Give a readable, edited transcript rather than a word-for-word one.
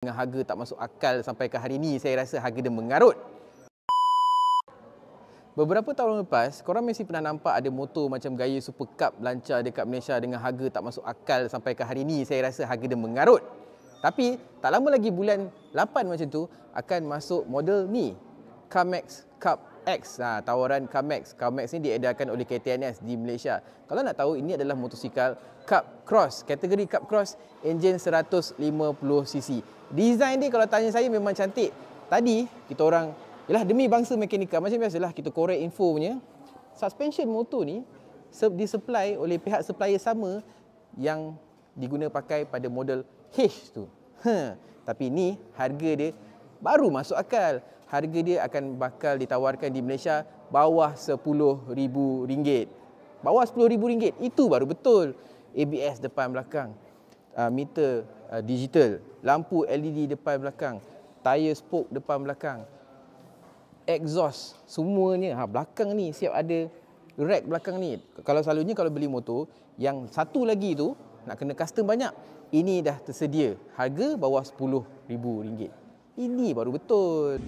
Dengan harga tak masuk akal sampai ke hari ni, saya rasa harga dia mengarut. Beberapa tahun lepas, korang mesti pernah nampak ada motor macam gaya Super Cup lancar dekat Malaysia dengan harga tak masuk akal sampai ke hari ni, saya rasa harga dia mengarut. Tapi tak lama lagi bulan 8 macam tu akan masuk model ni, Carmax Cup X. Tawaran Carmax. Carmax ni diedarkan oleh KTNS di Malaysia. Kalau nak tahu, ini adalah motosikal Cup Cross. Kategori Cup Cross, enjin 150cc. Design dia kalau tanya saya memang cantik. Tadi kita orang, yalah demi bangsa mekanikal, macam biasalah kita korek info punya. Suspension motor ni disupply oleh pihak supplier sama yang diguna pakai pada model H tu. Tapi ni harga dia baru masuk akal. Harga dia akan bakal ditawarkan di Malaysia bawah RM10,000. Bawah RM10,000, itu baru betul. ABS depan belakang, meter digital, lampu LED depan belakang, tayar spoke depan belakang, exhaust, semuanya. Belakang ni siap ada rack belakang ni. Kalau selalunya kalau beli motor, yang satu lagi tu nak kena custom banyak. Ini dah tersedia. Harga bawah RM10,000. Ini baru betul.